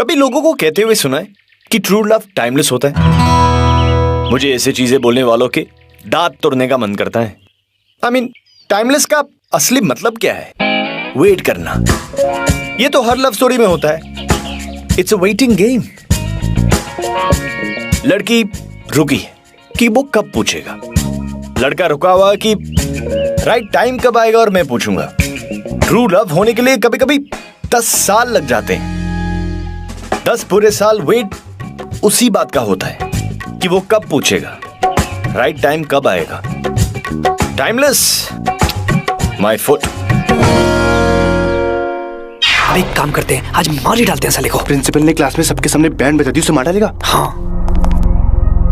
कभी लोगों को कहते हुए सुना है कि ट्रू लव टाइमलेस होता है। मुझे ऐसे चीजें बोलने वालों के दांत तोड़ने का मन करता है। I mean, टाइमलेस का असली मतलब क्या है? वेट करना। ये तो हर लव स्टोरी में होता है। It's a waiting game. लड़की रुकी है कि वो कब पूछेगा, लड़का रुका हुआ कि राइट टाइम कब आएगा और मैं पूछूंगा। ट्रू लव होने के लिए कभी कभी 10 साल लग जाते हैं। 10 पूरे साल वेट उसी बात का होता है कि वो कब पूछेगा, राइट टाइम कब आएगा। Timeless my foot. अब एक काम करते हैं, आज मार ही डालते हैं साले को। प्रिंसिपल ने क्लास में सबके सामने बैंड बजा दी, उसे मार डालेगा। हाँ,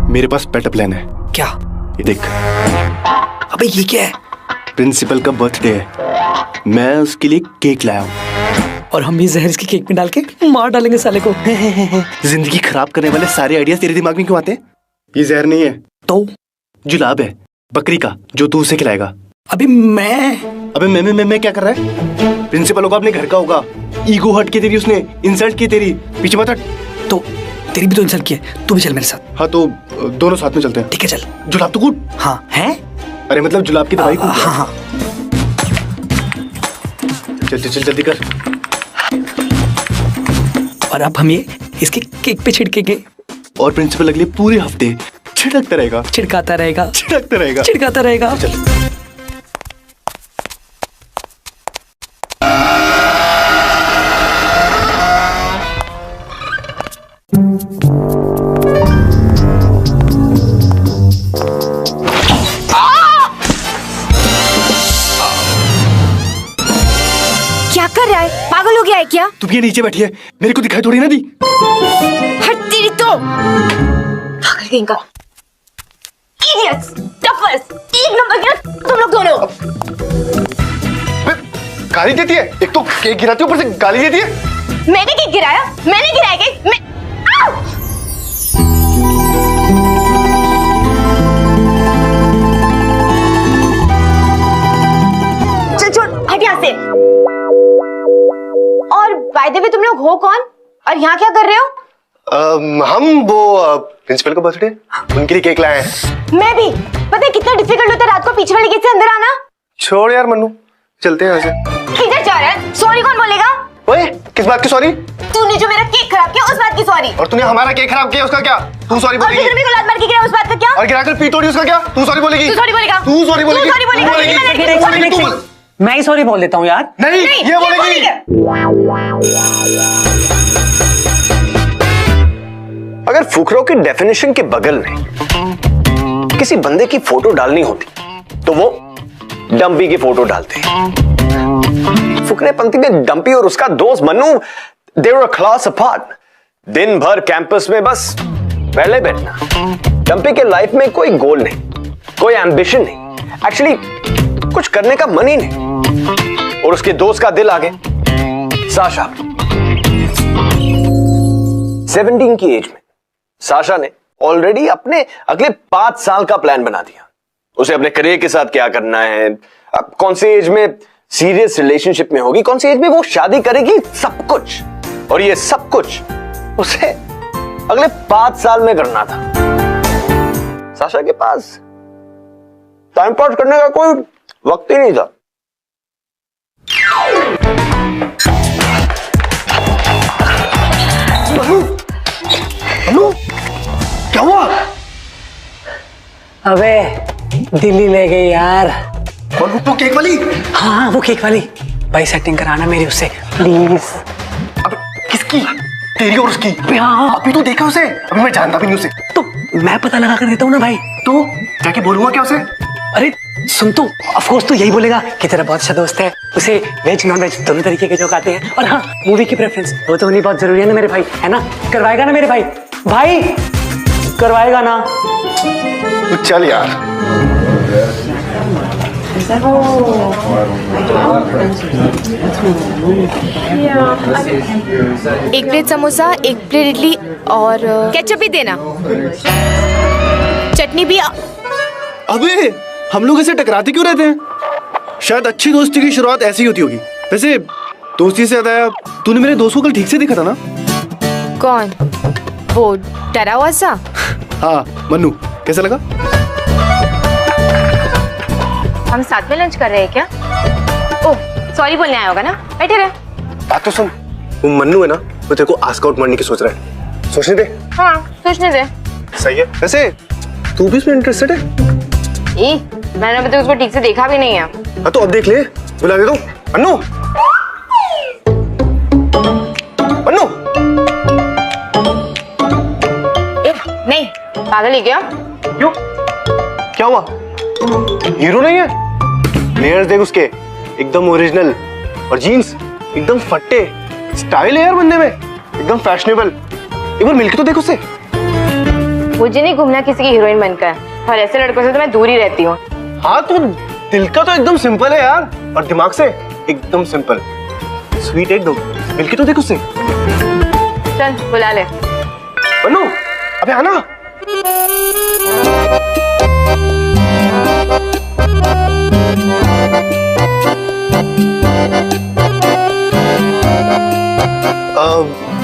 मेरे पास बेटर प्लान है। क्या? ये देख, अबे ये क्या है? प्रिंसिपल का बर्थडे है, मैं उसके लिए केक लाया हूँ और हम ये जहर इसके केक में डाल के मार डालेंगे साले को। जिंदगी खराब करने वाले सारे आइडियाज तेरे दिमाग में क्यों आते हैं? ये जहर नहीं है तो जुलाब है, बकरी का, जो तू उसे खिलाएगा। अभी मैं क्या कर रहा है? प्रिंसिपल होगा, अपने घर का होगा। ईगो हट की तेरी, उसने इंसल्ट की तेरी, पीछे मत हट। तो तेरी भी तो इंसल्ट की है, तू भी चल मेरे साथ। हाँ तो दोनों साथ में चलते हैं। ठीक है चल। जुलाब तो कूट। हाँ है? अरे मतलब जुलाब की दवाई कूट। हाँ हाँ। चल चल चल जल्दी कर। और अब हम ये इसके केक पे छिड़केंगे और प्रिंसिपल अगले पूरे हफ्ते छिड़कता रहेगा, छिड़काता रहेगा, छिड़कता रहेगा, छिड़काता रहेगा। चल। क्या कर रहा है? पागल हो गया है क्या? तू भी ये नीचे बैठी है, मेरे को दिखाई थोड़ी ना दी। हट तेरी तो। पागल कहीं का। Idiots, toughest, एक नंबर के तुम लोग दोनों। गाली देती है, एक तो केक गिराती है, ऊपर से गाली देती है। मैंने केक गिराया? मैंने गिराया केक? मैं आओ! चल छोड़, हट यहाँ से। और बाय द वे तुम लोग हो कौन और यहाँ क्या कर रहे हो? हम वो प्रिंसिपल का बर्थडे, उनके लिए केक लाए हैं। मैं भी। पता है कितना डिफिकल्ट होता है रात को पीछे वाले गेट से अंदर आना? छोड़ यार मन्नू, चलते हैं यहाँ से। किधर जा रहा है? सॉरी कौन बोलेगा? ओए, किस बात की सॉरी? तूने जो मेरा केक खराब किया उस बात की सॉरी। और तूने हमारा केक खराब किया उसका क्या? तू सॉरी और बोलेगी? फिर मेरे को लात मार के गिरा उस बात का क्या? और गिराकर पीट तोड़ी उसका क्या? तू सॉरी बोलेगी? तू सॉरी बोलेगा? तू सॉरी बोलेगी? तू सॉरी बोलेगा? बोलेगी? मैं लड़की को सॉरी तू बोलेगी। मैं ही सॉरी बोल देता हूँ यार। नहीं, ये बोलेगी। अगर फुकरों की डेफिनेशन के बगल में किसी बंदे की फोटो डालनी होती तो वो डंपी की फोटो डालते हैं। फुकरे पंक्ति में डंपी और उसका दोस्त मन्नू दे वर अ क्लास अपार्ट। दिन भर कैंपस में बस पहले बैठना। डंपी के लाइफ में कोई गोल नहीं, कोई एम्बिशन नहीं, एक्चुअली कुछ करने का मन ही नहीं। और उसके दोस्त का दिल आगे साशा। 17 की एज में साशा ने ऑलरेडी अपने अगले 5 साल का प्लान बना दिया। उसे अपने करियर के साथ क्या करना है, अब कौन सी एज में सीरियस रिलेशनशिप में होगी, कौन सी एज में वो शादी करेगी, सब कुछ। और ये सब कुछ उसे अगले 5 साल में करना था। साशा के पास टाइम पास करने का कोई वक्त ही नहीं था। क्या हुआ? अबे दिल्ली ले गई यार। और वो केक वाली? हाँ वो केक वाली। भाई सेटिंग कराना मेरी उससे प्लीज। अब किसकी? तेरी और उसकी? हाँ। अभी तो देखा उसे, अभी मैं जानता भी नहीं उसे। तो मैं पता लगा कर देता हूँ ना भाई। तो जाके बोलूंगा क्या उसे? अरे सुन, तो ऑफ कोर्स तू यही बोलेगा कि तेरा बहुत अच्छा दोस्त है, उसे वेज नॉन वेज दोनों तरीके के जोक आते हैं। और हाँ, मूवी की प्रेफरेंस वो तो होनी बहुत जरूरी है ना मेरे भाई, है ना? करवाएगा ना मेरे भाई? भाई करवाएगा ना? तो चल यार। एक प्लेट समोसा, एक प्लेट इडली और केचप भी देना, चटनी भी। अबे हम लोग ऐसे टकराते क्यों रहते हैं? शायद अच्छी दोस्ती की शुरुआत ऐसी होती होगी। वैसे दोस्ती से याद आया, तूने मेरे दोस्त को कल ठीक से देखा था ना? कौन? वो डरा हुआ सा? हाँ मन्नू, कैसा लगा? हम साथ में लंच कर रहे हैं क्या? ओह सॉरी बोलने आया होगा ना, बैठे रहे। बात तो सुन, वो मन्नू है ना, वो तेरे को आस्क आउट मारने की सोच रहा है। सोचने दे। हाँ सोचने दे। सही है। वैसे तू भी इसमें इंटरेस्टेड है? मैंने अभी तक उसको ठीक से देखा भी नहीं है। हाँ तो अब देख ले, बुला दे दो। मन्नू, मन्नू। नहीं पागल है क्या? क्यों? क्या हुआ? हीरो नहीं है? लेयर्स देख उसके, एकदम ओरिजिनल, और जीन्स एकदम फट्टे। स्टाइल है यार बनने में, एकदम फैशनेबल। एक बार मिलके तो देख उससे। मुझे नहीं घूमना किसी की हीरोइन बनकर, और ऐसे लड़कों से तो मैं दूर ही रहती हूँ। हाँ तो दिल का तो एकदम सिंपल है यार, और दिमाग से एकदम सिंपल, स्वीट एकदम। मिलके तो देख उससे। चल बुला ले। मन्नू, अबे आना।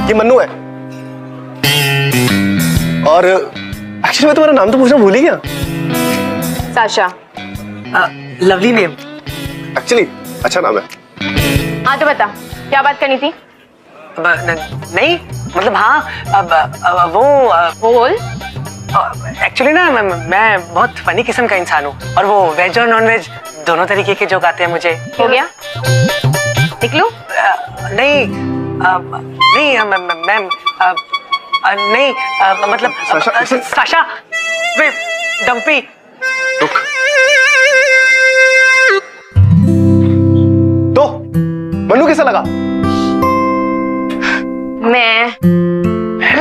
ये मन्नू है, और एक्चुअली मैं तुम्हारा नाम तो पूछना भूल ही गया। साशा। Lovely name. एक्चुअली अच्छा नाम है। हाँ तो बता, क्या बात करनी थी? नहीं मतलब हाँ, वो बोल। एक्चुअली ना मैं बहुत फनी किस्म का इंसान हूँ, और वो वेज और नॉन वेज दोनों तरीके के जोक आते हैं मुझे। हो गया? निकलूं? नहीं मैम, नहीं मतलब साशा, वे डम्पी। रुक। तो मन्नू कैसा लगा? मैं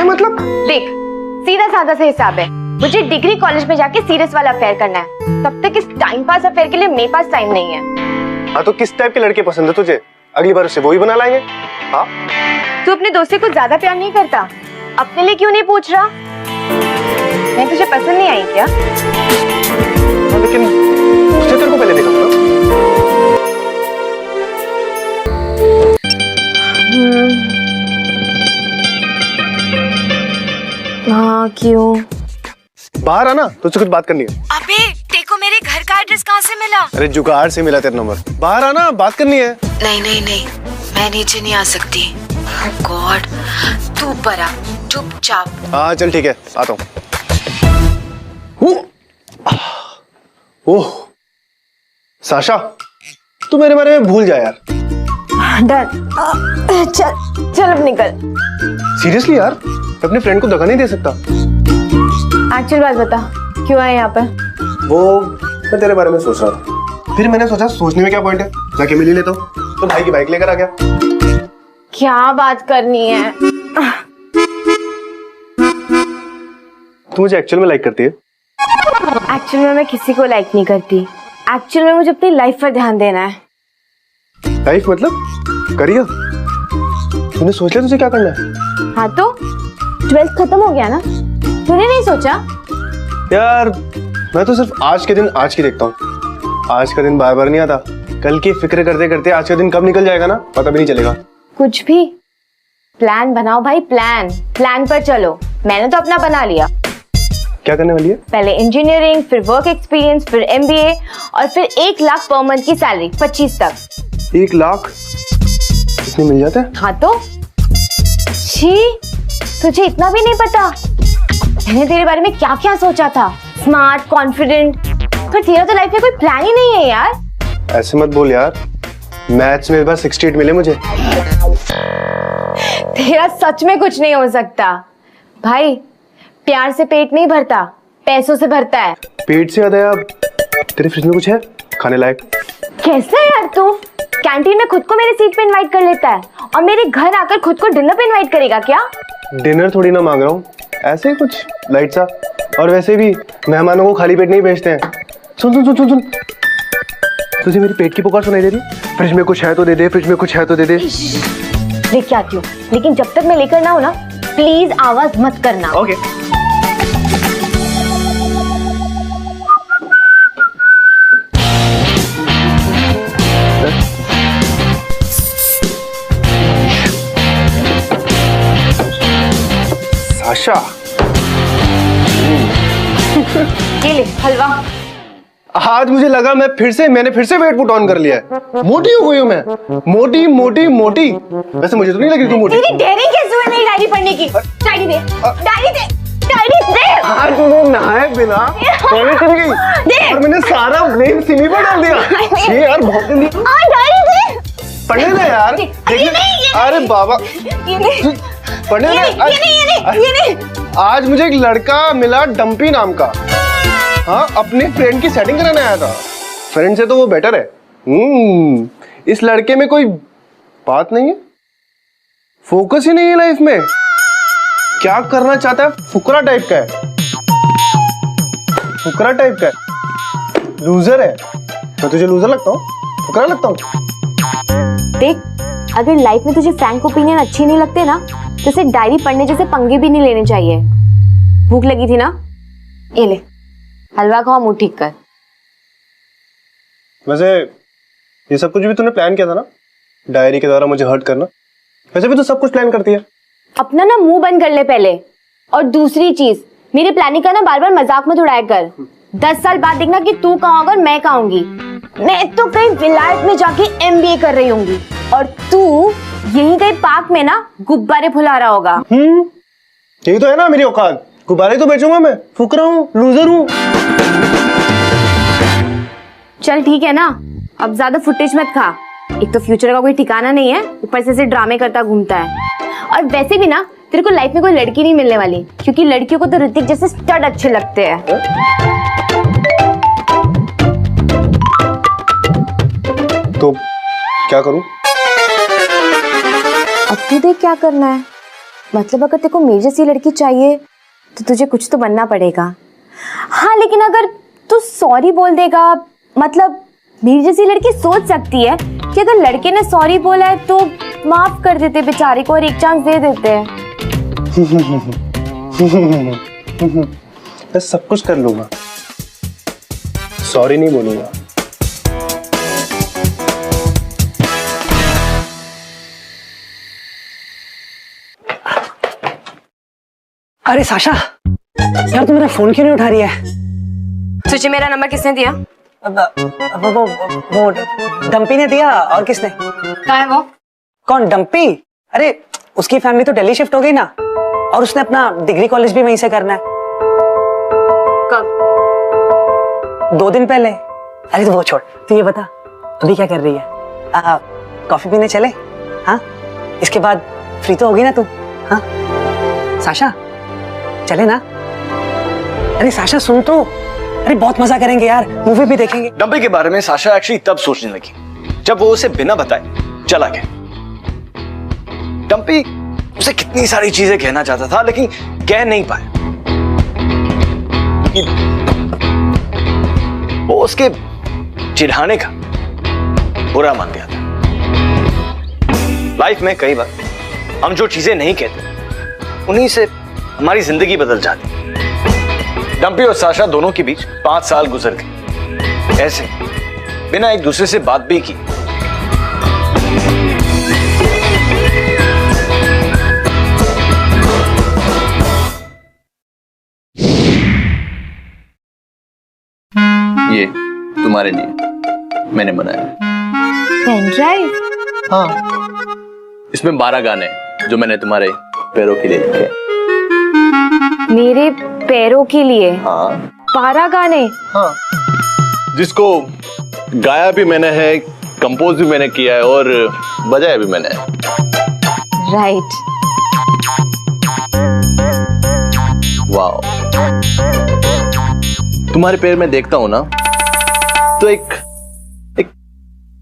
मतलब देख, सीधा साधा से हिसाब है। मुझे डिग्री कॉलेज में जाके सीरियस वाला अफेयर करना है, तब तक इस टाइम पास अफेयर के लिए मेरे पास टाइम नहीं है। हाँ तो किस टाइप के लड़के पसंद है तुझे? अगली बार उससे वो ही बना लाएंगे। हाँ तू अपने दोस्त से कुछ ज्यादा प्यार नहीं करता? अपने लिए क्यों नहीं पूछ रहा? मैं तुझे पसंद नहीं आई क्या? हाँ, लेकिन उसने तेरे को पहले देखा था। हाँ क्यों? बाहर आना, तुझसे कुछ बात करनी है। अबे देखो, मेरे घर का एड्रेस कहाँ से मिला? अरे जुगाड़ से मिला तेरा नंबर। बाहर आना, बात करनी है। नहीं नहीं नहीं, मैं नीचे नहीं आ सकती। गॉड, तू ऊपर आ चुपचाप। हाँ चल ठीक है, आता हूँ। ओह साशा, तू मेरे बारे में भूल जा यार। डन। चल चल अब निकल। सीरियसली यार, मैं अपने फ्रेंड को दगा नहीं दे सकता। एक्चुअल बात बता, क्यों आए यहाँ पर? वो मैं तेरे बारे में सोच रहा था, फिर मैंने सोचा सोचने में क्या पॉइंट है, जाके मिल ही लेता हूँ। तो भाई की बाइक लेकर आ गया। क्या बात करनी है? तू मुझे एक्चुअल में लाइक करती है? एक्चुअल में मैं किसी को लाइक नहीं करती। एक्चुअल में मुझे अपनी लाइफ पर ध्यान देना है। लाइफ मतलब करियर? तूने सोच लिया तुझे क्या करना है? हाँ तो 12th खत्म हो गया ना, तूने नहीं सोचा? यार मैं तो सिर्फ आज के दिन आज की देखता हूँ। आज का दिन बार बार नहीं आता। कल की फिक्र करते करते आज का दिन कब निकल जाएगा ना पता भी नहीं चलेगा। कुछ भी प्लान बनाओ भाई, प्लान पर चलो। मैंने तो अपना बना लिया। क्या करने वाली है? पहले इंजीनियरिंग, फिर वर्क एक्सपीरियंस, फिर MBA, और फिर 1 लाख पर मंथ की सैलरी 25 तक। 1 लाख इतने मिल जाते हैं? हाँ तो छी, तुझे इतना भी नहीं पता मैंने तेरे बारे में क्या क्या सोचा था। स्मार्ट, कॉन्फिडेंट, पर तेरा तो लाइफ में कोई प्लान ही नहीं है यार। ऐसे मत बोल यार, मैथ्स में इस बार 68 मिले मुझे। तेरा सच में कुछ नहीं हो सकता भाई। प्यार से पेट नहीं भरता, पैसों से भरता है। पेट से याद आया, तेरे फ्रिज में कुछ है खाने लायक? कैसा है यार तू? कैंटीन में खुद को मेरे सीट पे इनवाइट कर लेता है, और मेरे घर आकर खुद को डिनर पे इनवाइट करेगा क्या? डिनर थोड़ी ना मांग रहा हूँ, ऐसे ही कुछ लाइट सा। और वैसे भी मेहमानों को खाली पेट नहीं भेजते हैं। सुन सुन सुन सुन सुन, तुझे मेरी पेट की पुकार सुनाई दे रही? फ्रिज में कुछ है तो दे दे, फ्रिज में कुछ है तो दे दे। लेके आती हूँ, लेकिन जब तक मैं लेकर ना हो ना, प्लीज आवाज मत करना। ओके। साशा, ये ले हलवा। आज मुझे लगा मैंने फिर से वेट पुट ऑन कर लिया है। मोटी हो गई हूँ मैं, मोटी मोटी मोटी। वैसे मुझे तो नहीं लगी तू मोटी। तेरी डेयरिंग कैसे हुई मेरी डायरी पढ़ने की? डायरी दे, डायरी दे, डायरी दे। आज तूने नहाए बिना टॉयलेट चली गई और मैंने सारा ब्लेम सिमी पर डाल दिया। ये यार बहुत गंदी। डायरी दे। पढ़ने दे यार। ये नहीं। अरे बाबा, ये नहीं, पढ़ने ये दे। नहीं, ये नहीं। आज मुझे एक लड़का मिला डंपी नाम का। हाँ, अपने फ्रेंड की सेटिंग कराने आया था। फ्रेंड से तो वो बेटर है। इस लड़के में कोई बात नहीं है, फोकस ही नहीं है लाइफ में। क्या करना चाहता है? फुकरा टाइप का है, फुकरा टाइप का है, लूजर है। मैं तुझे लूजर लगता हूँ? फुकरा लगता हूँ? देख, अगर लाइफ में तुझे फ्रैंक ओपिनियन अच्छी नहीं लगते ना, तो उसे डायरी पढ़ने जैसे पंगे भी नहीं लेने चाहिए। भूख लगी थी ना, ये ले हलवा खाओ, मुंह ठीक कर। वैसे ये सब कुछ भी तूने प्लान किया था ना, डायरी के द्वारा मुझे हर्ट करना। वैसे भी तू सब कुछ प्लान करती है। अपना ना मुंह बंद कर ले पहले। और दूसरी चीज, मेरी प्लानिंग का ना बार बार मजाक मत उड़ाया कर। 10 साल बाद देखना कि तू कहाँ होगा और मैं कहाँ होंगी। मैं तो कहीं विलायत में जाके MBA कर रही होंगी और तू यहीं कहीं पार्क में ना गुब्बारे फुला रहा होगा। यही तो है ना मेरी औकात, गुब्बारे तो बेचूंगा मैं। फुकरा हूँ, लूजर हूँ। चल ठीक है ना, अब ज्यादा फुटेज मत खा। एक तो फ्यूचर का कोई ठिकाना नहीं है, ऊपर से ऐसे ड्रामे करता घूमता है। और वैसे भी ना तेरे को लाइफ में कोई लड़की नहीं मिलने वाली, क्योंकि लड़कियों को तो ऋतिक जैसे स्टड अच्छे लगते हैं। तो क्या करूं? अब तू देख क्या करना है। मतलब अगर तेरे को मेरी जैसी लड़की चाहिए तो तुझे कुछ तो बनना पड़ेगा। हाँ, लेकिन अगर तू सॉरी बोल देगा, मतलब मेरी जैसी लड़की सोच सकती है कि अगर लड़के ने सॉरी बोला है तो माफ कर देते बेचारे को और एक चांस दे देते हैं। मैं सब कुछ कर लूंगा, सॉरी नहीं बोलूंगा। अरे साशा यार, तू मेरा फोन क्यों नहीं उठा रही है? तुझे मेरा नंबर किसने दिया? वो डंपी ने दिया। और किसने? कहाँ है वो? कौन डंपी? अरे उसकी फैमिली तो दिल्ली शिफ्ट हो गई ना, और उसने अपना डिग्री कॉलेज भी वहीं से करना है। कब? 2 दिन पहले। अरे तो वो छोड़, तू ये बता अभी क्या कर रही है? कॉफी पीने चले? हाँ, इसके बाद फ्री तो होगी ना तू? हाँ साशा, चले ना? अरे साशा सुन तो, अरे बहुत मजा करेंगे यार, मूवी भी देखेंगे। डंपी के बारे में साशा एक्चुअली तब सोचने लगी जब वो उसे बिना बताए चला गया। डंपी उसे कितनी सारी चीजें कहना चाहता था लेकिन कह नहीं पाया। वो उसके चिढ़ाने का बुरा मान गया था। लाइफ में कई बार हम जो चीजें नहीं कहते उन्हीं से हमारी जिंदगी बदल जाती। डंपी और साशा दोनों के बीच 5 साल गुजर गए, ऐसे बिना एक दूसरे से बात भी की। ये तुम्हारे लिए मैंने बनाया। Pen drive? हाँ, इसमें 12 गाने जो मैंने तुम्हारे पैरों के लिए लिखे। मेरे पैरों के लिए? हाँ 12 गाने? हाँ, जिसको गाया भी मैंने है, कंपोज भी मैंने किया है और बजाया भी मैंने है। राइट। वाओ, तुम्हारे पैर में देखता हूं ना तो एक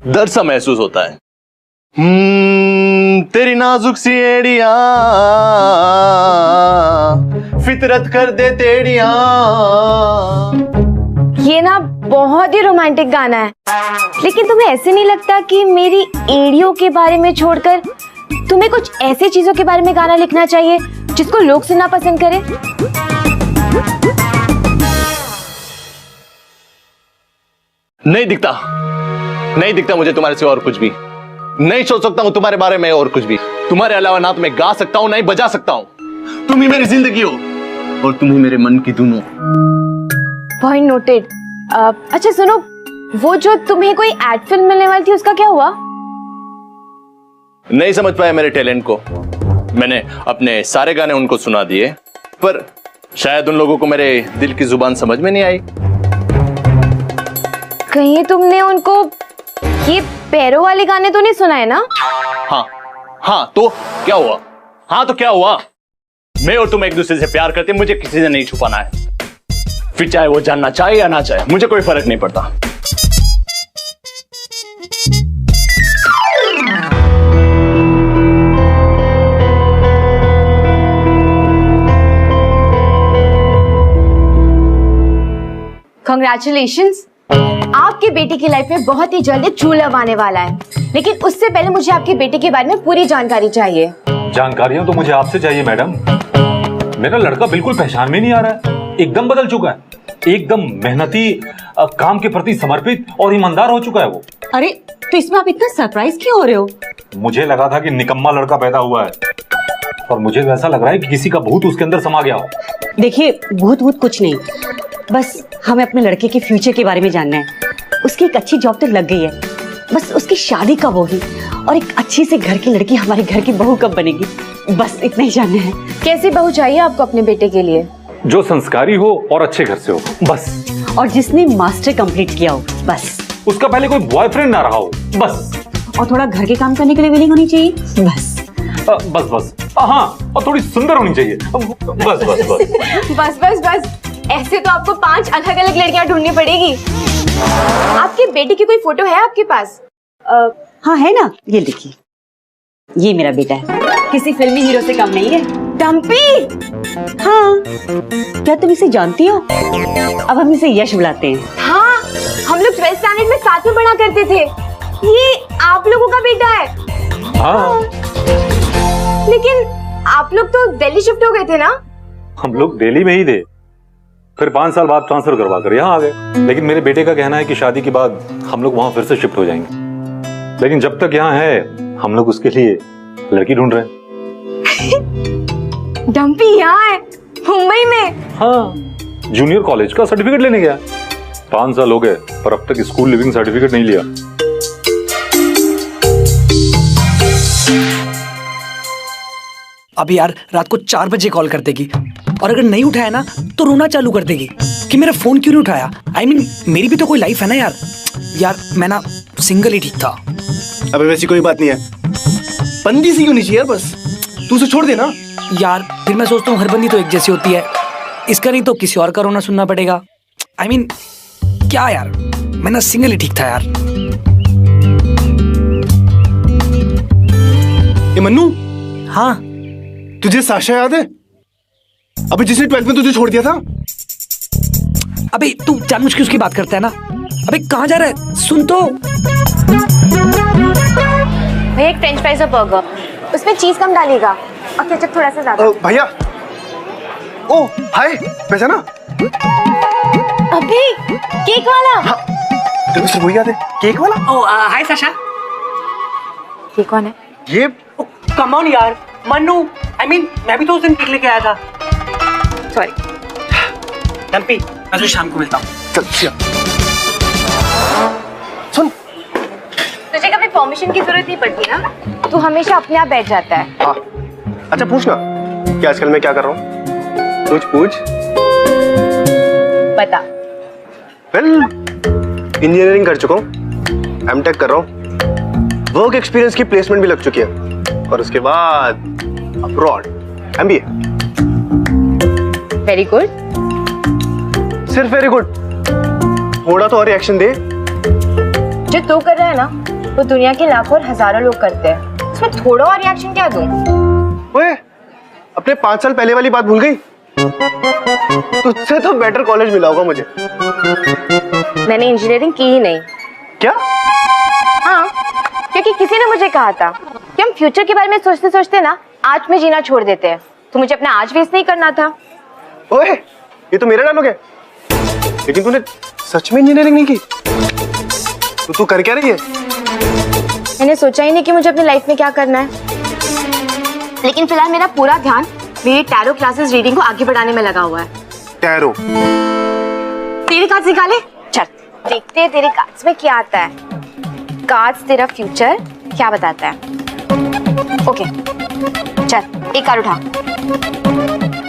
दर्द सा महसूस होता है। तेरी नाजुक सी एड़ियां फितरत कर दे तेड़ियां। ये ना बहुत ही रोमांटिक गाना है, लेकिन तुम्हें ऐसे नहीं लगता कि मेरी एड़ियों के बारे में छोड़कर तुम्हें कुछ ऐसी चीजों के बारे में गाना लिखना चाहिए जिसको लोग सुनना पसंद करें? नहीं दिखता मुझे तुम्हारे से और कुछ भी। नहीं सोच सकता हूं तुम्हारे बारे में और कुछ भी। तुम्हारे अलावा ना तो मैं गा सकता हूं ना ही बजा सकता हूं। तुम ही मेरी जिंदगी हो और तुम ही मेरे मन की धुन हो। Point noted. अच्छा सुनो, वो जो तुम्हें कोई एड फिल्म मिलने वाली थी उसका क्या हुआ? नहीं समझ पाया मेरे टैलेंट को। मैंने अपने सारे गाने उनको सुना दिए, पर शायद उन लोगों को मेरे दिल की जुबान समझ में नहीं आई। कहीं तुमने उनको ये पैरों वाले गाने तो नहीं सुनाए ना? हाँ तो क्या हुआ? हाँ तो क्या हुआ? मैं और तुम एक दूसरे से प्यार करते, मुझे किसी से नहीं छुपाना है। फिर चाहे वो जानना चाहे या ना चाहे, मुझे कोई फर्क नहीं पड़ता। Congratulations! आपके बेटे की लाइफ में बहुत ही जल्दी ट्रू लव आने वाला है, लेकिन उससे पहले मुझे आपके बेटे के बारे में पूरी जानकारी चाहिए। जानकारियां तो मुझे आपसे चाहिए मैडम। मेरा लड़का बिल्कुल पहचान में नहीं आ रहा है, एकदम बदल चुका है, एकदम मेहनती, काम के प्रति समर्पित और ईमानदार हो चुका है वो। अरे तो इसमें आप इतना सरप्राइज क्यों हो रहे हो? मुझे लगा था कि निकम्मा लड़का पैदा हुआ है, और मुझे वैसा लग रहा है कि किसी का भूत उसके अंदर समा गया हो। देखिए भूत वूत कुछ नहीं, बस हमें अपने लड़के के फ्यूचर के बारे में जानना है। उसकी एक अच्छी जॉब तो लग गई है, बस उसकी शादी कब होगी और एक अच्छी से घर की लड़की हमारे घर की बहू कब बनेगी, बस इतना ही जानना है। कैसी बहू चाहिए आपको अपने बेटे के लिए? जो संस्कारी हो और अच्छे घर से हो, बस। और जिसने मास्टर कंप्लीट किया हो, बस। उसका पहले कोई बॉयफ्रेंड ना रहा हो, बस। और थोड़ा घर के काम करने के लिए विलिंग होनी चाहिए, बस। बस हाँ, और थोड़ी सुंदर होनी चाहिए, बस बस बस। बस बस बस, ऐसे तो आपको 5 अलग अलग लड़कियां ढूंढनी पड़ेगी। आपके बेटे की कोई फोटो है आपके पास? हाँ है ना, ये देखिए, ये मेरा बेटा है, किसी फिल्मी हीरो से कम नहीं है। डम्पी! हाँ, क्या तुम इसे जानती हो? अब हम इसे यश बुलाते हैं। हाँ, हम लोग 12th स्टैंडर्ड में साथ में पढ़ा करते थे। ये आप लोगों का बेटा है? हाँ। लेकिन आप लोग तो दिल्ली शिफ्ट हो गए थे ना? हम लोग दिल्ली में ही थे, फिर 5 साल बाद ट्रांसफर करवा कर यहाँ आ गए। लेकिन मेरे बेटे का कहना है कि शादी के बाद हम लोग वहां फिर से शिफ्ट हो जाएंगे, लेकिन जब तक यहाँ है हम लोग उसके लिए लड़की ढूंढ रहे हैं। डम्पी यहाँ है, मुंबई में? हाँ, जूनियर कॉलेज का सर्टिफिकेट लेने गया। 5 साल हो गए पर अब तक स्कूल लिविंग सर्टिफिकेट नहीं लिया। अब यार रात को 4 बजे कॉल कर देगी, और अगर नहीं उठाया ना तो रोना चालू कर देगी कि मेरा फोन क्यों नहीं उठाया। I mean, मेरी भी तो कोई लाइफ है ना यार। यार मैं ना सिंगल ही ठीक था। अबे वैसी कोई बात नहीं है, बंदी सी क्यों नहीं चाहिए यार, बस तू उसे छोड़ दे ना। यार फिर मैं सोचता हूँ हर बंदी तो एक जैसी होती है, इसका नहीं तो किसी और का रोना सुनना पड़ेगा। I mean, क्या यार, मैं ना सिंगल ही ठीक था यार। ए मन्नू, हाँ तुझे साशा याद है? अबे जिसने 12th में तुझे छोड़ दिया था। अबे तू जानबूझ के उसकी बात करता है ना। अबे कहाँ जा रहा है, सुन तो। भैया एक फ्रेंच फ्राइज और बर्गर, उसमें चीज कम डालिएगा और केचप थोड़ा सा ज्यादा। भैया, ओ हाय, पहचाना? अबे केक वाला। हाँ, तेरे को वही याद है, केक वाला? ओ हाय साशा। ये कौन है? ये कम ऑन यार, मन्नू। I mean, मैं भी तो उस दिन केक लेके आया था। सॉरी डम्पी, मैं तुझे शाम को मिलता हूँ। चल सुन, तुझे कभी परमिशन की जरूरत नहीं पड़ती ना, तू हमेशा अपने आप बैठ जाता है। हाँ अच्छा पूछना कि आजकल मैं क्या कर रहा हूँ, पूछ। बता। वेल, इंजीनियरिंग कर चुका हूँ, एमटेक कर रहा हूँ, वर्क एक्सपीरियंस की प्लेसमेंट भी लग चुकी है, और उसके बाद अब्रॉड एमबीए। Very good. सिर्फ वेरी गुड, थोड़ा तो और रिएक्शन दे। जो तू कर रहा है ना, वो दुनिया के लाखों और हजारों लोग करते हैं, उसमें थोड़ा और रिएक्शन क्या दूं? ओए, अपने 5 साल पहले वाली बात भूल गई? तुझसे तो बेटर कॉलेज मिला होगा मुझे। मैंने इंजीनियरिंग की ही नहीं। क्या? हाँ, क्योंकि किसी ने मुझे कहा था कि हम फ्यूचर के बारे में सोचते सोचते ना आज में जीना छोड़ देते हैं, तो मुझे अपना आज वेस्ट नहीं करना था। ओए, ये तो मेरा डायलॉग है, लेकिन तूने सच में इंजीनियरिंग नहीं की? तो तू कर क्या रही है? मैंने सोचा ही नहीं कि मुझे अपनी लाइफ में क्या करना है, लेकिन फिलहाल मेरा पूरा ध्यान मेरी टैरो क्लासेस रीडिंग को आगे बढ़ाने में लगा हुआ है। टैरो? तेरे कार्ड्स निकाले, चल देखते हैं तेरे कार्ड्स में क्या आता है। कार्ड्स तेरा फ्यूचर क्या बताता है। ओके चल एक कार्ड उठा।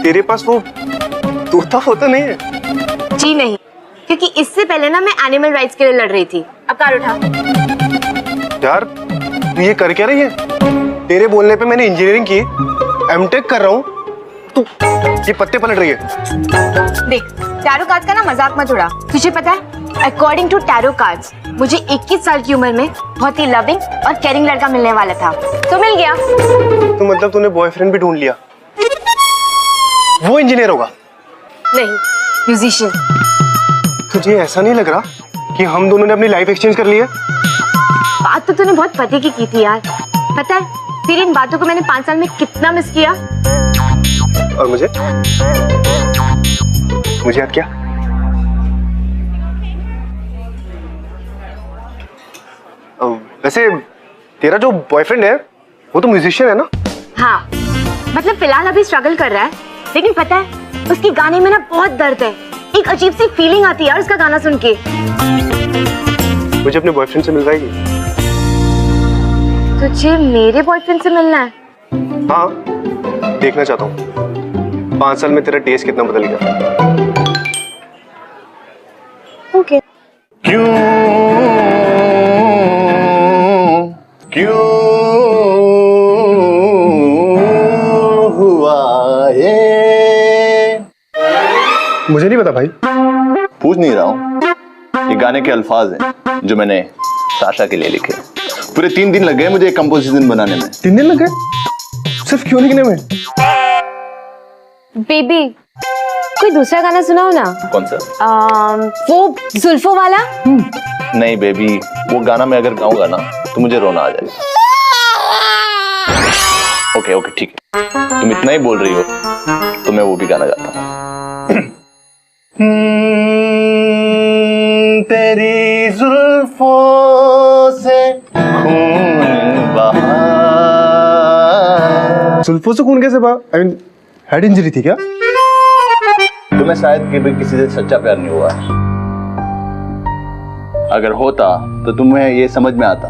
तेरे पास वो तोता फोता नहीं है? जी नहीं, क्योंकि इससे पहले ना मैं एनिमल राइट्स के लिए लड़ रही थी। अब कार्ड उठा। यार तू ये कर क्या रही है? तेरे बोलने पे मैंने इंजीनियरिंग की, एमटेक कर रहा हूँ, तू ये पत्ते पलट रही है। देख टैरो कार्ड्स का ना मजाक मत उड़ा। तुझे पता है अकॉर्डिंग टू टैरो कार्ड्स मुझे 21 साल की उम्र में बहुत ही लविंग और केयरिंग लड़का मिलने वाला था, तो मिल गया। तो मतलब तूने बॉयफ्रेंड भी ढूंढ लिया? वो इंजीनियर होगा? नहीं, म्यूजिशियन। तुझे ऐसा नहीं लग रहा कि हम दोनों ने अपनी लाइफ एक्सचेंज कर ली है? बात तो तूने बहुत पते की थी यार। पता है तेरी इन बातों को मैंने 5 साल में कितना मिस किया। और मुझे याद क्या? वैसे तेरा जो बॉयफ्रेंड है वो तो म्यूजिशियन है ना? हाँ, मतलब फिलहाल अभी स्ट्रगल कर रहा है, लेकिन पता है उसकी गाने में ना बहुत दर्द है। एक अजीब सी फीलिंग आती है यार उसका गाना सुन के। मुझे अपने बॉयफ्रेंड से मिलवाएगी? तुझे मेरे बॉयफ्रेंड से मिलना है? हाँ, देखना चाहता हूँ 5 साल में तेरा टेस्ट कितना बदल गया। ओके। क्यों हुआ ये? मुझे नहीं पता भाई। पूछ नहीं रहा हूँ, ये गाने के अल्फाज हैं जो मैंने साशा के लिए लिखे। पूरे 3 दिन लग गए मुझे कंपोजिशन बनाने में। 3 दिन लग गए सिर्फ क्यों लिखने में? बेबी कोई दूसरा गाना सुनाओ ना। कौन सा? वो जुल्फों वाला। नहीं बेबी, वो गाना मैं अगर गाऊंगा ना तो मुझे रोना आ जाएगा। ओके ओके ठीक है, तुम इतना ही बोल रही हो तो मैं वो भी गाना गाता हूँ। तेरी जुल्फों से खून बहा। जुल्फों से खून कैसे बहा? आई मीन हेड इंजरी थी क्या? तुम्हें शायद कभी किसी से सच्चा प्यार नहीं हुआ। अगर होता तो तुम्हें ये समझ में आता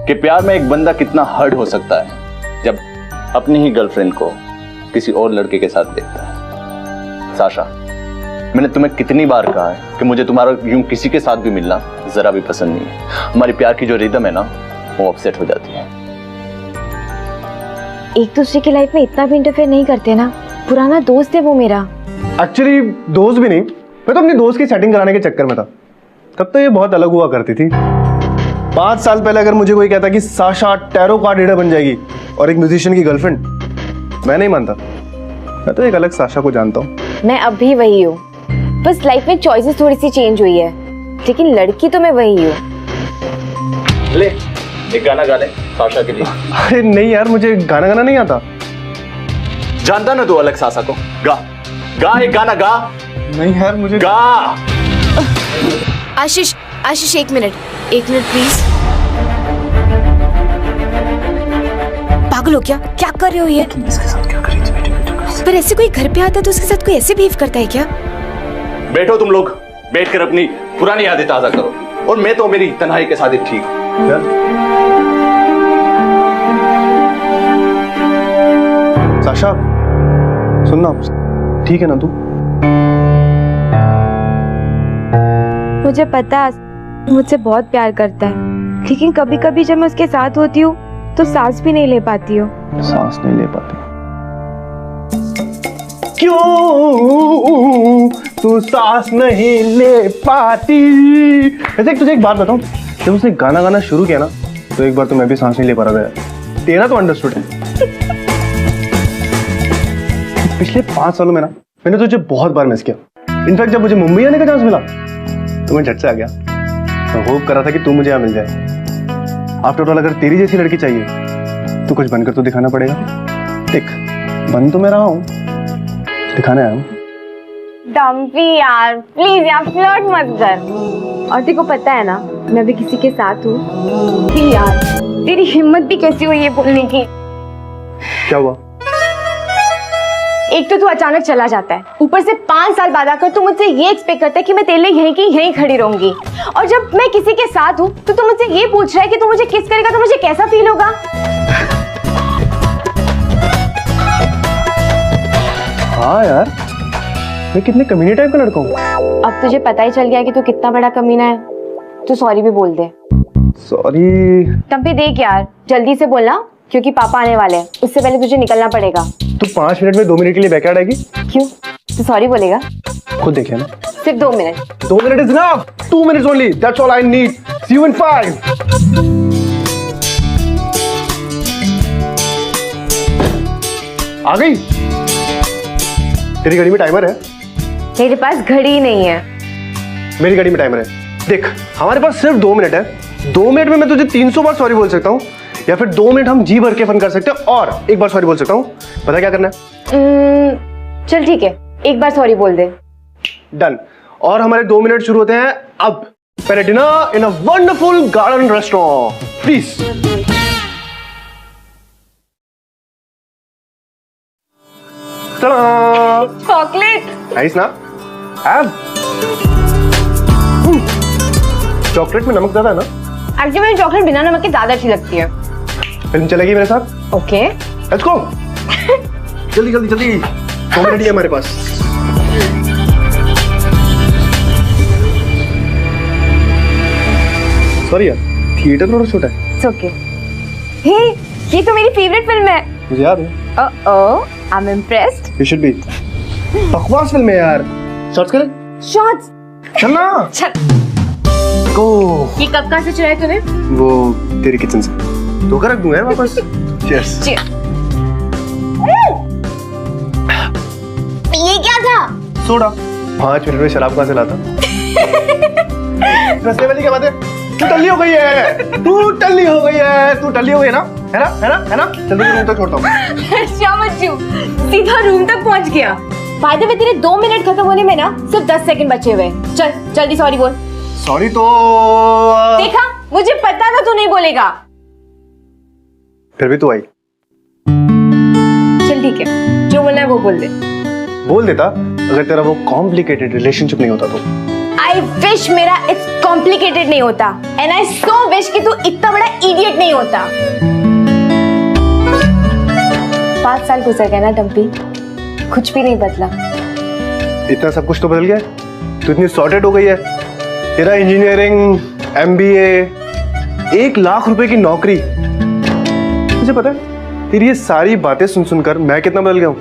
कि प्यार में एक बंदा कितना हर्ट हो सकता है जब अपनी ही गर्लफ्रेंड को किसी और लड़के के साथ देखता है। साशा, मैंने तुम्हें कितनी बार कहा है कि मुझे तुम्हारा यूं किसी के साथ भी मिलना जरा भी पसंद नहीं है। हमारी प्यार की जो रिदम है ना वो अपसेट हो जाती है। एक दूसरे की लाइफ में इतना भी इंटरफेयर नहीं करते ना। पुराना दोस्त है वो मेरा। एक्चुअली दोस्त भी नहीं, मैं तो अपनी दोस्त की सेटिंग कराने के चक्कर में था। तब तो ये बहुत अलग हुआ करती थी। 5 साल पहले अगर मुझे कोई कहता कि साशा टैरो कार्ड रीडर बन जाएगी और एक म्यूजिशियन की गर्लफ्रेंड, मैं नहीं मानता। मैं तो एक अलग साशा को जानता हूँ। मैं अब भी वही हूँ, बस लाइफ में चॉइसेस थोड़ी सी चेंज हुई है, लेकिन लड़की तो मैं वही हूँ। ले एक गाना गा ले साशा के लिए। अरे नहीं यार, मुझे गाना गाना नहीं आता। जानता ना तू अलग साशा को? गा गा एक गाना गा। नहीं यार मुझे गा। आशीष आशीष एक मिनट प्लीज। पागल हो क्या कर रहे हो ये? तुम इसके साथ क्या करी थी? पर ऐसे कोई घर पे आता तो उसके साथ कोई ऐसे बिहेव करता है क्या? बैठो तुम लोग, बैठकर अपनी पुरानी यादें ताजा करो और मैं तो मेरी तन्हाई के साथ ही ठीक हूं। साशा सुनना, ठीक है ना तू? मुझे पता है मुझसे बहुत प्यार करता है, लेकिन कभी कभी जब मैं उसके साथ होती हूँ तो सांस भी नहीं ले पाती हूँ। सांस नहीं ले पाती क्यों? तू सांस नहीं ले पाती। वैसे तुझे एक बात बताऊं, जब उसने गाना गाना शुरू किया ना तो एक बार तो मैं भी सांस नहीं ले पा रहा था। तेरा तो अंडरस्टूड है। पिछले 5 सालों में ना मैंने तुझे बहुत बार मिस किया। इनफैक्ट जब मुझे मुंबई आने का चांस मिला तो मैं झट से आ गया। मैं होप कर रहा था कि तू मुझे यहाँ मिल जाए। आफ्टर ऑल अगर तेरी जैसी लड़की चाहिए तो कुछ बनकर तो दिखाना पड़ेगा। देख, बन तो मैं रहा हूँ, दिखाने आया हूँ। डम्पी यार प्लीज यार फ्लर्ट मत कर। और तेरे को पता है ना मैं भी किसी के साथ हूँ। यार तेरी हिम्मत भी कैसी हुई है बोलने की? क्या हुआ? एक तो तू अचानक चला जाता है, ऊपर से 5 साल बाद आकर तू मुझसे ये एक्सपेक्ट करता है कि मैं तेरे लिए यहीं की यहीं खड़ी रहूंगी, और जब मैं किसी के साथ हूँ तो तू मुझसे ये पूछ रहा है कि तू मुझे किस करेगा तो मुझे कैसा फील होगा? हाँ यार, मैं कितने कमीने टाइप का लड़का हूँ। अब तुझे पता ही चल गया कि तू कितना बड़ा कमीना है, तू सॉरी भी बोल दे। सॉरी। तब भी देख यार, जल्दी से बोलना क्योंकि पापा आने वाले हैं, उससे पहले तुझे निकलना पड़ेगा। तू 5 मिनट में 2 मिनट के लिए बैकयार्ड आएगी? क्यों? तू सॉरी बोलेगा? खुद देखे ना। सिर्फ 2 minute. 2 minute is enough. 2 minutes only. That's all I need. See you in 5. आ गई? तेरी घड़ी में टाइमर है? मेरे पास घड़ी नहीं है। मेरी घड़ी में टाइमर है। देख, हमारे पास सिर्फ 2 मिनट है। 2 मिनट में मैं तुझे 300 बार सॉरी बोल सकता हूँ, या फिर 2 मिनट हम जी भर के फन कर सकते हैं और एक बार सॉरी बोल सकता हूँ। पता क्या करना है? चल ठीक है, एक बार सॉरी बोल दे। डन। और हमारे 2 मिनट शुरू होते हैं अब। पहले dinner in a wonderful garden restaurant, please. Chocolate. Nice ना? चॉकलेट में नमक ज्यादा है ना? एक्चुअली मुझे चॉकलेट बिना नमक के ज्यादा अच्छी लगती है। फिल्म चलेगी मेरे साथ? ओके। Let's go. जल्दी जल्दी जल्दी। 2 मिनट ही है हमारे पास। सॉरी यार, थिएटर थोड़ा छोटा है। It's okay. हे, ये तो मेरी फेवरेट फिल्म है। मुझे याद है। I am impressed. You should be. बकवास फिल्म है यार। शॉट्स करें? शॉट्स। चल ना। चल। गो। ये कब कहाँ से चुराया तूने? वो तेरी किचन से। धोखा रख दूंगा यार वापस। चीयर्स। ये क्या था? सोडा। 5 मिनट में शराब कहाँ से लाता? रसले वाली क्या बात है? तू टल्ली हो गई है। तू टल्ली हो गई है। तू टल्ली हो गई है ना? है ना? है ना? है ना? जल्दी रूम तक छोड़ता हूँ। शामच्चू, सीधा रूम तक पहुंच गया। फायदे में तेरे 2 मिनट खत्म होने में ना सिर्फ 10 सेकंड बचे हुए। चल जल्दी सॉरी बोल। सॉरी तो देखा, मुझे पता था तू नहीं बोलेगा। फिर भी तू आई। चल ठीक है, जो बोलना है वो बोल दे। बोल देता अगर तेरा वो कॉम्प्लिकेटेड रिलेशनशिप नहीं होता तो। आई विश मेरा इट्स कॉम्प्लिकेटेड नहीं होता, एंड आई सो विश कि तू इतना बड़ा इडियट नहीं होता। 5 साल गुजर गए ना डम्पी, कुछ भी नहीं बदला। इतना सब कुछ तो बदल गया। तू इतनी सॉर्टेड हो गई है। तेरा इंजीनियरिंग, MBA, 1 लाख रुपए की नौकरी। मुझे पता है तेरी ये सारी बातें सुन सुनकर मैं कितना बदल गया हूँ,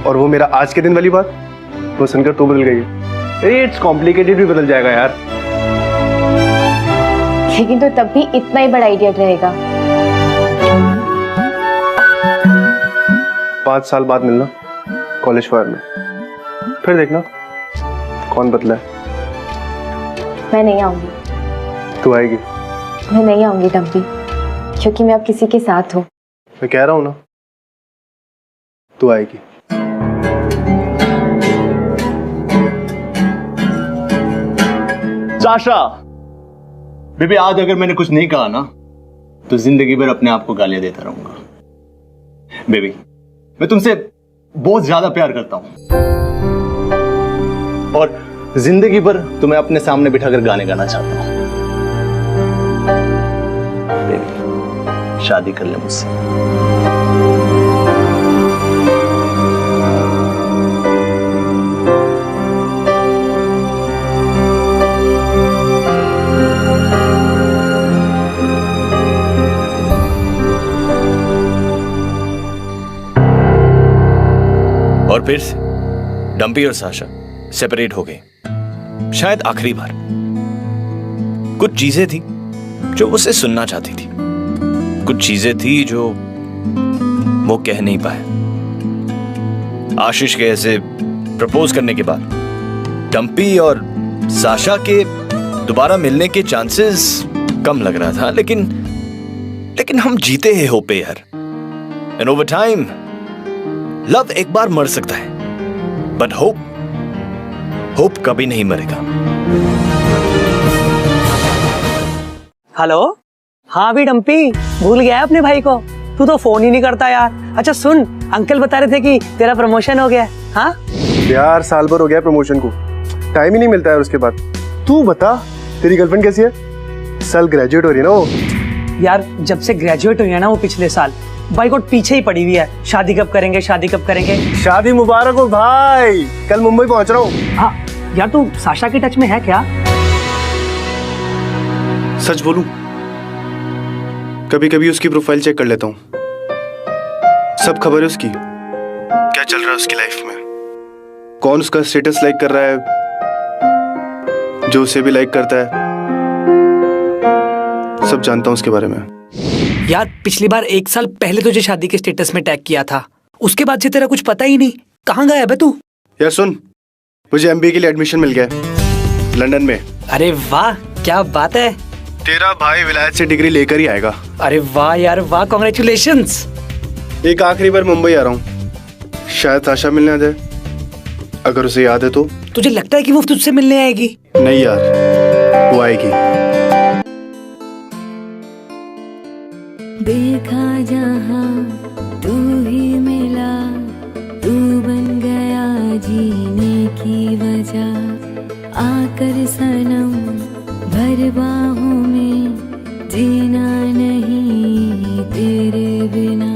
और वो मेरा आज के दिन वाली बात वो सुनकर तू बदल गई है। इट्स कॉम्प्लिकेटेड भी बदल जाएगा यार। लेकिन तो तब भी इतना ही बड़ा इडियट रहेगा। 5 साल बाद मिलना कॉलेज फायर में, फिर देखना कौन बदला है। मैं नहीं आऊंगी। तू आएगी? मैं नहीं आऊंगी डम्पी, क्योंकि मैं अब किसी के साथ हूँ। मैं कह रहा हूँ ना, तू आएगी। साशा, बेबी आज अगर मैंने कुछ नहीं कहा ना तो जिंदगी भर अपने आप को गालियां देता रहूंगा। बेबी, मैं तुमसे बहुत ज्यादा प्यार करता हूं और जिंदगी भर तुम्हें अपने सामने बिठाकर गाने गाना चाहता हूं। बेबी, शादी कर ले मुझसे। और फिर डम्पी और साशा सेपरेट हो गए, शायद आखिरी बार। कुछ चीजें थी जो उसे सुनना चाहती थी, कुछ चीजें थी जो वो कह नहीं पाए। आशीष के ऐसे प्रपोज करने के बाद डम्पी और साशा के दोबारा मिलने के चांसेस कम लग रहा था, लेकिन हम जीते हैं होप पे यार। एंड ओवर टाइम लव एक बार मर सकता है, बट होप कभी नहीं मरेगा। हेलो। हाँ भी डम्पी, भूल गया अपने भाई को। तू तो फोन ही नहीं करता यार। अच्छा सुन, अंकल बता रहे थे कि तेरा प्रमोशन हो गया है। हाँ यार साल भर हो गया प्रमोशन को, टाइम ही नहीं मिलता है उसके बाद। तू बता तेरी गर्लफ्रेंड कैसी है? साल ग्रेजुएट हो रही है ना वो। यार जब से ग्रेजुएट हुई है ना वो पिछले साल, बाइक और पीछे ही पड़ी हुई है। शादी कब करेंगे, शादी कब करेंगे। शादी मुबारक हो भाई, कल मुंबई पहुंच रहा हूँ। हाँ यार तू साशा के टच में है क्या? सच बोलूं, कभी कभी उसकी प्रोफाइल चेक कर लेता हूँ। सब खबर है उसकी, क्या चल रहा है उसकी लाइफ में, कौन उसका स्टेटस लाइक कर रहा है, जो उसे भी लाइक करता है, सब जानता हूँ उसके बारे में। यार पिछली बार 1 साल पहले तुझे शादी के स्टेटस में टैग किया था, उसके बाद से तेरा कुछ पता ही नहीं। कहाँ गया है तू? यार सुन, मुझे MBA के लिए एडमिशन मिल गया लंदन में। अरे वाह क्या बात है। तेरा भाई विलायत से डिग्री लेकर ही आएगा। अरे वाह यार वाह, कॉन्ग्रेचुलेशंस। एक आखिरी बार मुंबई आ रहा हूँ, शायद साशा मिलने आ जाए, अगर उसे याद है तो। तुझे लगता है कि वो तुझसे मिलने आएगी? नहीं यार, वो आएगी। देखा जहाँ तू ही मिला, तू बन गया जीने की वजह, आकर सनम भर बाहों में, जीना नहीं तेरे बिना।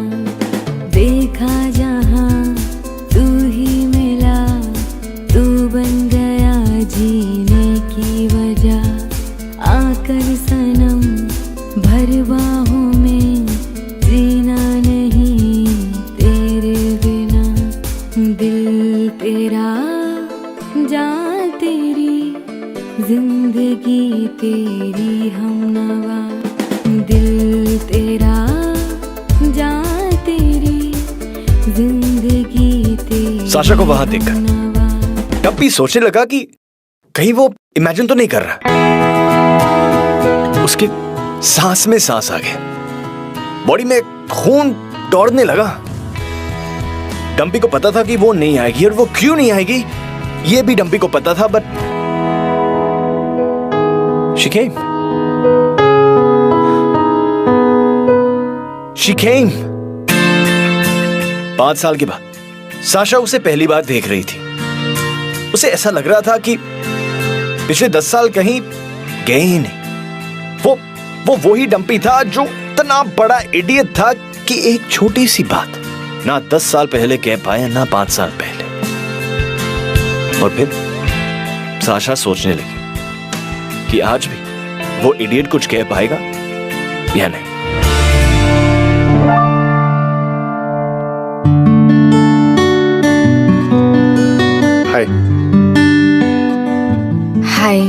देखा जहाँ तू ही मिला, तू बन गया जीने की वजह, आकर सनम भर बाहों में, जीना नहीं तेरे बिना। दिल तेरा जान तेरी, जिंदगी तेरी हमनवा। दिल तेरा जान तेरी, जिंदगी तेरी। साशा को वहां देखकर डम्पी सोचने लगा कि कहीं वो इमेजिन तो नहीं कर रहा। उसके सांस में सांस आ गया, बॉडी में खून दौड़ने लगा। डम्पी को पता था कि वो नहीं आएगी, और वो क्यों नहीं आएगी ये भी डम्पी को पता था, but she came. She came. 5 साल के बाद साशा उसे पहली बार देख रही थी। उसे ऐसा लग रहा था कि पिछले 10 साल कहीं गए ही नहीं। वो वही डम्पी था जो इतना बड़ा इडियट था कि एक छोटी सी बात ना 10 साल पहले कह पाया, ना 5 साल पहले। और फिर साशा सोचने लगी कि आज भी वो इडियट कुछ कह पाएगा या नहीं। हाय। हाय।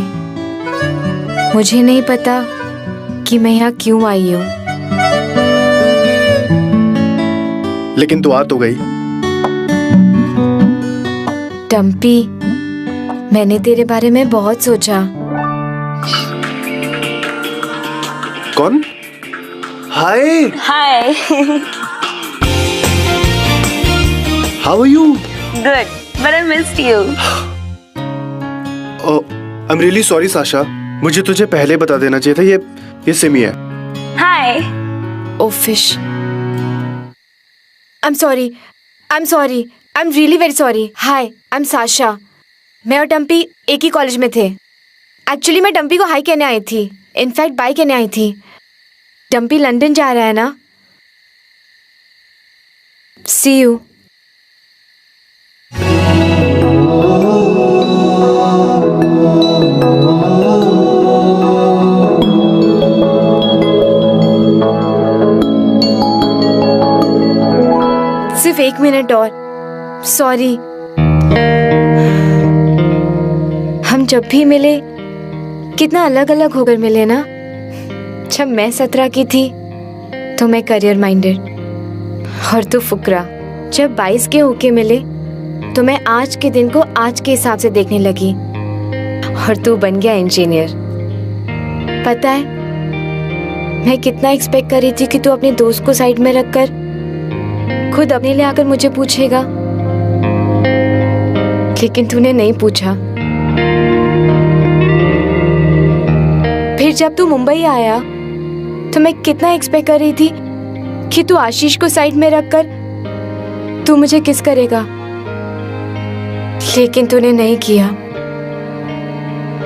मुझे नहीं पता कि मैं यहाँ क्यों आई हूँ, लेकिन तू आ तो गई। डम्पी, मैंने तेरे बारे में बहुत सोचा। कौन? Hi. Hi. How are you? Good, but I missed you. I am really sorry Sasha, मुझे तुझे पहले बता देना चाहिए था। ये सिमी है। Hi. Oh fish. I am sorry, I am sorry, I am really very sorry. Hi, I am Sasha. मैं और डम्पी एक ही कॉलेज में थे। एक्चुअली मैं डम्पी को हाई कहने आई थी, इनफैक्ट बाय कहने आई थी। डम्पी लंदन जा रहा है ना? सी यू। सिर्फ 1 मिनट और, सॉरी। हम जब भी मिले कितना अलग अलग होकर मिले ना। जब मैं 17 की थी तो मैं करियर माइंडेड, और तू फुकरा। जब 22 के होके मिले तो मैं आज के दिन को आज के हिसाब से देखने लगी, और तू बन गया इंजीनियर। पता है मैं कितना एक्सपेक्ट कर रही थी कि तू अपने दोस्त को साइड में रखकर खुद अपने लिए आकर मुझे पूछेगा, लेकिन तूने नहीं पूछा। फिर जब तू मुंबई आया तो मैं कितना एक्सपेक्ट कर रही थी कि तू आशीष को साइड में रखकर तू मुझे किस करेगा, लेकिन तूने नहीं किया।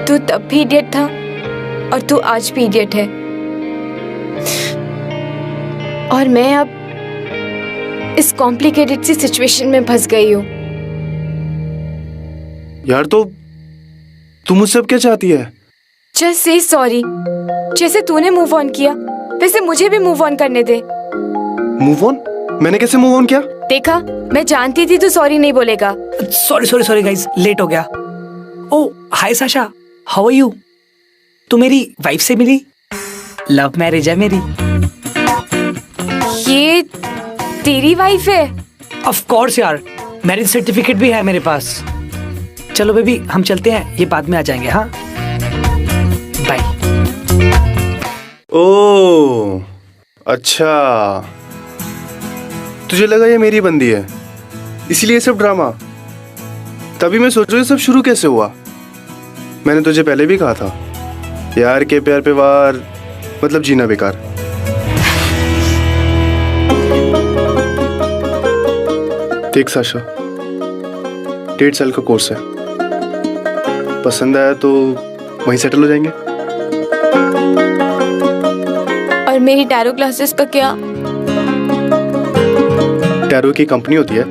तू तब भी इडियट था और तू आज भी इडियट है। और मैं अब इस कॉम्प्लिकेटेड सी सिचुएशन में फंस गई हूँ। यार तो तुम मुझसे अब क्या चाहती है? Just say sorry. जैसे तूने मूव ऑन किया वैसे मुझे भी मूव ऑन करने दे। Move on? मैंने कैसे मूव ऑन किया? देखा, मैं जानती थी तू सॉरी नहीं बोलेगा। सॉरी गाइस, लेट हो गया। ओ हाय साशा, हाउ आर यू? तू मेरी वाइफ से मिली? लव मैरिज है मेरी। ये तेरी वाइफ है? ऑफ कोर्स यार, मैरिज सर्टिफिकेट भी है मेरे पास। चलो बेबी हम चलते हैं, ये बाद में आ जाएंगे। हाँ बाय। ओ अच्छा, तुझे लगा ये मेरी बंदी है इसलिए सब ड्रामा। तभी मैं सोचूं ये सब शुरू कैसे हुआ। मैंने तुझे पहले भी कहा था, यार के प्यार पे वार मतलब जीना बेकार। देख साशा, 1.5 साल का कोर्स है, पसंद आया तो वहीं सेटल हो जाएंगे। और मेरी टैरो क्लासेस का क्या? टैरो की कंपनी होती है।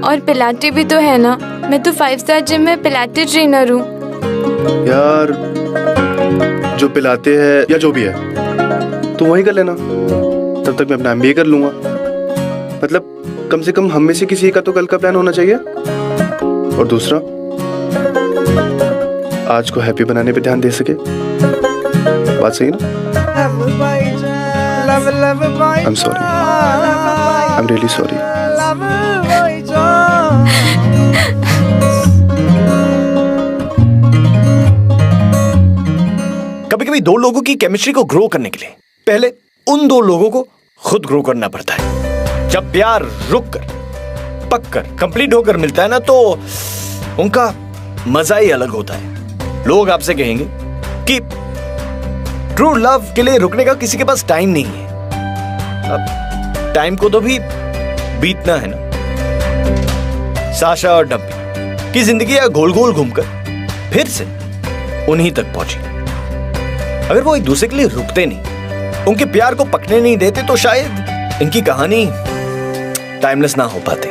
और पिलाटे भी तो है ना, मैं तो 5 स्टार जिम में पिलाटे ट्रेनर हूँ। यार जो पिलाते हैं या जो भी है तो वही कर लेना, तब तक मैं अपना MBA कर लूंगा। मतलब कम से कम हम में से किसी का तो कल का प्लान होना चाहिए। और दूसरा, आज को हैप्पी बनाने पे ध्यान दे सके। बात सही ना? I'm sorry. I'm really sorry. कभी कभी दो लोगों की केमिस्ट्री को ग्रो करने के लिए पहले उन दो लोगों को खुद ग्रो करना पड़ता है। जब प्यार रुक कर, पक कर, कंप्लीट होकर मिलता है ना, तो उनका मजा ही अलग होता है। लोग आपसे कहेंगे कि ट्रू लव के लिए रुकने का किसी के पास टाइम नहीं है। अब टाइम को तो भी बीतना है ना। साशा और डम्पी की जिंदगी गोल गोल घूमकर फिर से उन्हीं तक पहुंची। अगर वो एक दूसरे के लिए रुकते नहीं, उनके प्यार को पकने नहीं देते, तो शायद इनकी कहानी टाइमलेस ना हो पाती।